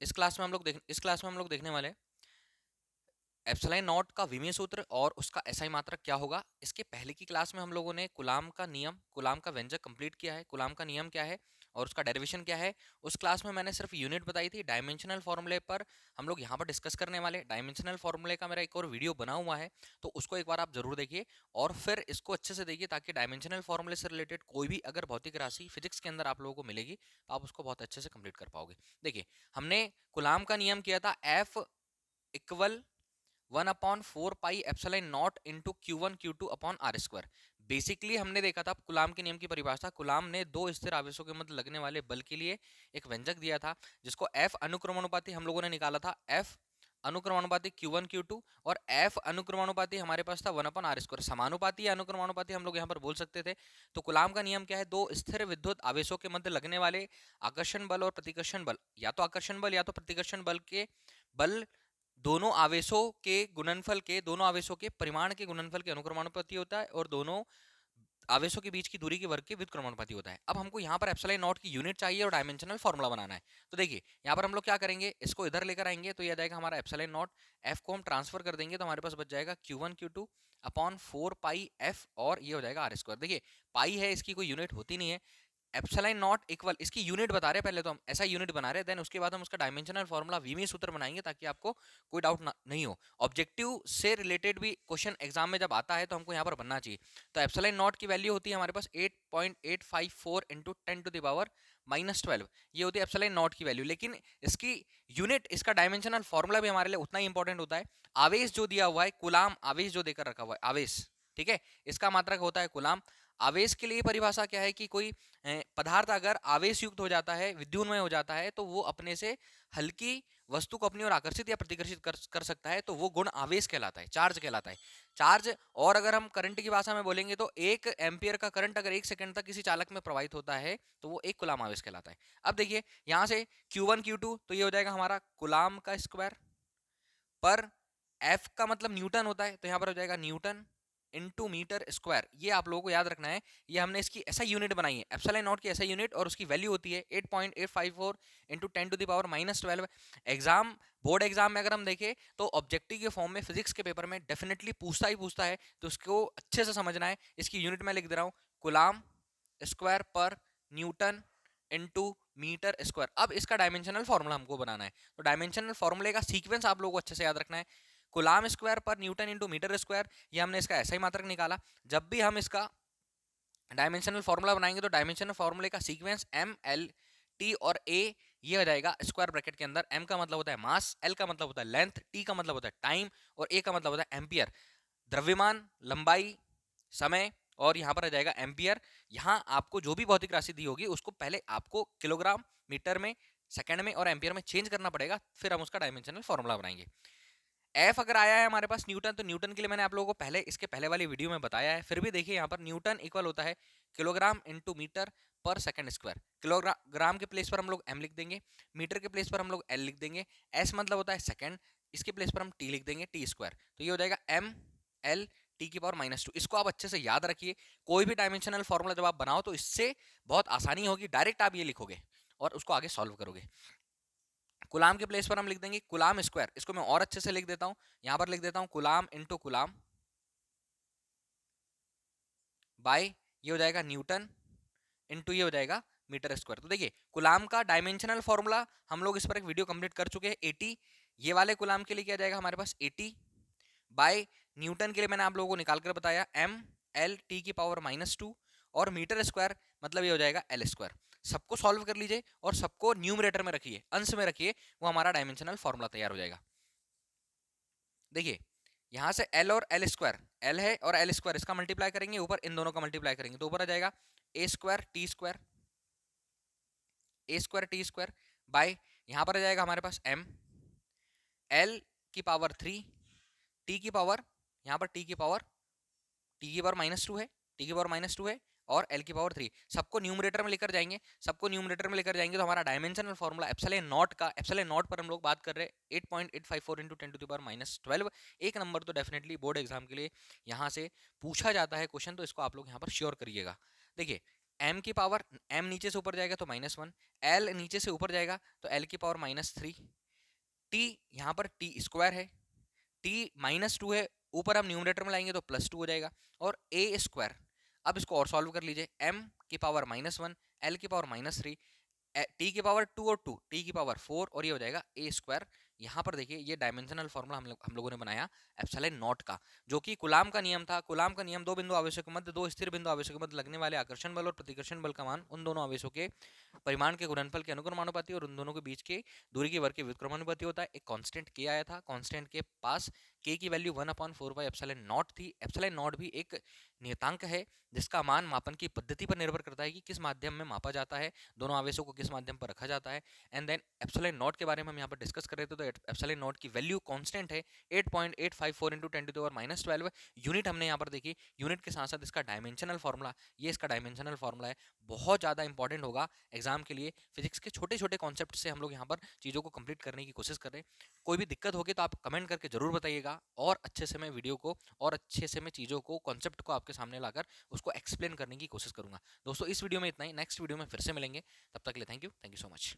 इस क्लास में हम लोग देखने वाले हैं एप्सिलॉन नॉट का विमीय सूत्र और उसका एसआई मात्रक क्या होगा। इसके पहले की क्लास में हम लोगों ने कूलाम का नियम, कूलाम का व्यंजक कंप्लीट किया है, कूलाम का नियम क्या है और उसका डेरिवेशन क्या है। उस क्लास में मैंने सिर्फ यूनिट बताई थी। डायमेंशनल फॉर्मूले पर हम लोग यहाँ पर डिस्कस करने वाले। डायमेंशनल फॉर्मूले का मेरा एक और वीडियो बना हुआ है, तो उसको एक बार आप जरूर देखिए और फिर इसको अच्छे से देखिए, ताकि डायमेंशनल फॉर्मूले से रिलेटेड कोई भी अगर भौतिक राशि फिजिक्स के अंदर आप लोगों को मिलेगी तो आप उसको बहुत अच्छे से कंप्लीट कर पाओगे। देखिए, हमने कूलाम का नियम किया था F equal 1/4 pi epsilon not into Q1 Q2/R²। Basically हमने देखा था कूलाम के नियम की परिभाषा, कूलाम ने दो स्थिर आवेशों के मध्य लगने वाले बल के लिए एक व्यंजक दिया था, जिसको F अनुक्रमानुपाती हम लोगों ने निकाला था। F अनुक्रमानुपाती Q1 Q2 और F अनुक्रमानुपाती हमारे पास था 1/R²। समानुपाती या अनुक्रमानुपाती हम लोग यहाँ पर बोल सकते थे। तो कूलाम का नियम क्या है, दो स्थिर विद्युत आवेशों के मध्य लगने वाले आकर्षण बल और प्रतिकर्षण बल, या तो आकर्षण बल या तो प्रतिकर्षण बल के बल दोनों आवेशों के परिमाण के गुणनफल के अनुक्रमानुपाती होता है और दोनों आवेशों के बीच की दूरी के वर्ग के व्युत्क्रमानुपाती होता है। अब हमको यहाँ पर एप्सिलॉन नॉट की यूनिट चाहिए और डायमेंशनल फॉर्मूला बनाना है। तो देखिए, यहाँ पर हम लोग क्या करेंगे, इसको इधर लेकर आएंगे तो ये आ जाएगा हमारा एप्सिलॉन नॉट। एफ को हम ट्रांसफर कर देंगे तो हमारे पास बच जाएगा Q1 Q2/4 पाई एफ और ये हो जाएगा R²। देखिए, पाई है, इसकी कोई यूनिट होती नहीं है। एप्सिलॉन नॉट इक्वल, इसकी यूनिट बता रहे हैं पहले तो हम, ऐसा यूनिट बना रहे हैं, देन उसके बाद हम उसका डायमेंशनल फॉर्मूला विमीय सूत्र बनाएंगे ताकि आपको कोई डाउट नहीं हो। ऑब्जेक्टिव से रिलेटेड भी क्वेश्चन एग्जाम में जब आता है तो हमको यहाँ पर बनना चाहिए। तो एप्सिलॉन नॉट की वैल्यू होती है हमारे पास 8.854 इंटू 10⁻⁻12। ये होती है एप्सिलॉन नॉट की वैल्यू, लेकिन इसकी यूनिट, इसका डायमेंशनल फॉर्मूला भी हमारे लिए उतना ही इंपॉर्टेंट होता है। आवेश जो दिया हुआ है, कूलाम आवेश जो देकर रखा हुआ है, आवेश, ठीक है, इसका मात्रक होता है कूलाम। आवेश के लिए परिभाषा क्या है कि कोई पदार्थ अगर आवेश युक्त हो जाता है, विद्युन्मय हो जाता है, तो वो अपने से हल्की वस्तु को अपनी ओर आकर्षित या प्रतिकर्षित कर सकता है, तो वो गुण आवेश कहलाता है, चार्ज कहलाता है। चार्ज, और अगर हम करंट की भाषा में बोलेंगे तो 1 एम्पियर का करंट अगर 1 सेकंड तक किसी चालक में प्रवाहित होता है तो वो 1 कूलाम आवेश कहलाता है। अब देखिए, यहाँ से Q1 Q2 तो ये हो जाएगा हमारा कूलाम का स्क्वायर पर एफ का मतलब न्यूटन होता है, तो यहाँ पर हो जाएगा न्यूटन इनटू मीटर स्क्वायर। ये आप लोगों को याद रखना है, ये हमने इसकी ऐसा यूनिट बनाई है, एप्सिलॉन नॉट की ऐसा यूनिट, और उसकी वैल्यू होती है 8.854 इंटू 10⁻⁻12। एग्जाम, बोर्ड एग्जाम में अगर हम देखें तो ऑब्जेक्टिव के फॉर्म में फिजिक्स के पेपर में डेफिनेटली पूछता ही पूछता है, तो उसको अच्छे से समझना है। इसकी यूनिट मैं लिख दे रहा हूँ, कूलाम स्क्वायर पर न्यूटन इनटू मीटर स्क्वायर। अब इसका डायमेंशनल फॉर्मूला हमको बनाना है, तो डायमेंशनल फॉर्मूले का सीक्वेंस आप लोगों को अच्छे से याद रखना है। कूलाम स्क्वायर पर न्यूटन इंटू मीटर स्क्वायर, ये हमने इसका ऐसा ही मात्रक निकाला। जब भी हम इसका डायमेंशनल फॉर्मूला बनाएंगे तो डायमेंशनल फॉर्मूले का सीक्वेंस एम एल टी और ए, ये हो जाएगा स्क्वायर ब्रैकेट के अंदर। एम का मतलब होता है मास, एल का मतलब होता है लेंथ, टी का मतलब होता है टाइम और ए का मतलब होता है एम्पियर, द्रव्यमान, लंबाई, समय, और यहाँ पर आ जाएगा एम्पियर। यहाँ आपको जो भी भौतिक राशि दी होगी उसको पहले आपको किलोग्राम, मीटर में, सेकंड में और एम्पियर में चेंज करना पड़ेगा, फिर हम उसका डायमेंशनल फॉर्मूला बनाएंगे। एफ अगर आया है हमारे पास न्यूटन, तो न्यूटन के लिए मैंने आप लोगों को पहले इसके पहले वाली वीडियो में बताया है, फिर भी देखिए यहाँ पर न्यूटन इक्वल होता है किलोग्राम इंटू मीटर पर सेकंड स्क्वायर। किलोग्राम के प्लेस पर हम लोग एम लिख देंगे, मीटर के प्लेस पर हम लोग एल लिख देंगे, एस मतलब होता है सेकंड, इसके प्लेस पर हम टी लिख देंगे, टी स्क्वायर। तो ये हो जाएगा एम एल टी की पावर -2। इसको आप अच्छे से याद रखिए, कोई भी डायमेंशनल फॉर्मूला जब आप बनाओ तो इससे बहुत आसानी होगी, डायरेक्ट आप ये लिखोगे और उसको आगे सॉल्व करोगे। कुलाम के प्लेस पर हम लिख देंगे कुलाम स्क्वायर, इसको मैं और अच्छे से लिख देता हूं, यहां पर लिख देता हूं कुलाम इंटू कुलाम बाय, ये हो जाएगा न्यूटन इंटू ये हो जाएगा मीटर स्क्वायर। तो देखिए, कुलाम का डायमेंशनल फॉर्मूला हम लोग इस पर एक वीडियो कंप्लीट कर चुके हैं। 80, ये वाले कुलाम के लिए क्या जाएगा हमारे पास 80 बाय न्यूटन के लिए मैंने आप लोगों को निकाल कर बताया M L T⁻², और मीटर स्क्वायर मतलब ये हो जाएगा L स्क्वायर। सबको सॉल्व कर लीजिए और सबको न्यूमरेटर में रखिए, अंश में रखिए, वो हमारा डायमेंशनल फॉर्मूला तैयार हो जाएगा। देखिए, यहां से L और L स्क्वायर, L है और L स्क्वायर, इसका मल्टीप्लाई करेंगे, ऊपर इन दोनों का मल्टीप्लाई करेंगे तो ऊपर आ जाएगा A square T square, A square T square by, यहां पर आ जाएगा हमारे पास M L⁻³ टी की पावर, यहाँ पर टी की पावर -2 है, टी की पावर -2 है और L⁻3, सबको न्यूमरेटर में लेकर जाएंगे, सबको न्यूमरेटर में लेकर जाएंगे तो हमारा डायमेंशनल फॉर्मूला एप्सिलॉन नॉट का, एप्सिलॉन नॉट पर हम लोग बात कर रहे हैं 8.854 इंटू 10⁻⁻12। एक नंबर तो डेफिनेटली बोर्ड एग्जाम के लिए यहाँ से पूछा जाता है क्वेश्चन, तो इसको आप लोग यहाँ पर श्योर करिएगा। देखिए, एम की पावर, एम नीचे से ऊपर जाएगा तो -1, एल नीचे से ऊपर जाएगा तो एल की पावर -3, टी यहाँ पर टी स्क्वायर है, टी -2 है, ऊपर हम न्यूमरेटर में लाएंगे तो +2 हो जाएगा, और ए स्क्वायर। अब इसको और सॉल्व कर लीजिए, एम की पावर -1, एल की पावर -3, टी की पावर 2 और 2, टी की पावर 4, और ये हो जाएगा ए स्क्वायर। यहाँ पर देखिए ये डायमेंशनल फॉर्मूला हम लोगों ने बनाया एप्सिलॉन नॉट का, जो कि कूलाम का नियम था। कूलाम का नियम, दो बिंदु आवेशों के मध्य, दो स्थिर बिंदु आवेशों के मध्य लगने वाले आकर्षण बल और प्रतिकर्षण बल का मान उन दोनों आवेशों के परिमाण के गुणनफल के अनुक्रमानुपाती और उन दोनों के बीच के दूरी के वर्ग के व्युत्क्रमानुपाती होता है। एक कांस्टेंट के आया था, कांस्टेंट के पास के की वैल्यू 1/4 एप्सिलॉन नॉट थी। एप्सिलॉन नॉट भी एक नियतांक है जिसका मान मापन की पद्धति पर निर्भर करता है कि किस माध्यम में मापा जाता है, दोनों आवेशों को किस माध्यम पर रखा जाता है। एंड देन एप्सिलॉन नॉट के बारे में हम यहाँ पर डिस्कस कर रहे थे, तो एप्सिलॉन नॉट की वैल्यू कांस्टेंट है 8.854 × 10⁻12 यूनिट हमने यहाँ पर देखी। यूनिट के साथ साथ इसका डायमेंशनल फॉर्मूला, ये इसका डायमेंशनल फॉर्मूला है, बहुत ज़्यादा इंपॉर्टेंट होगा एग्जाम के लिए। फिजिक्स के छोटे छोटे कॉन्सेप्ट से हम लोग यहाँ पर चीज़ों को कंप्लीट करने की कोशिश कर रहे हैं। कोई भी दिक्कत होगी तो आप कमेंट करके जरूर बताइएगा, और अच्छे से मैं वीडियो को और अच्छे से मैं चीज़ों को, कॉन्सेप्ट को आपके सामने लाकर उसको एक्सप्लेन करने की कोशिश करूंगा। दोस्तों इस वीडियो में इतना ही, नेक्स्ट वीडियो में फिर से मिलेंगे, तब तक के लिए थैंक यू सो मच।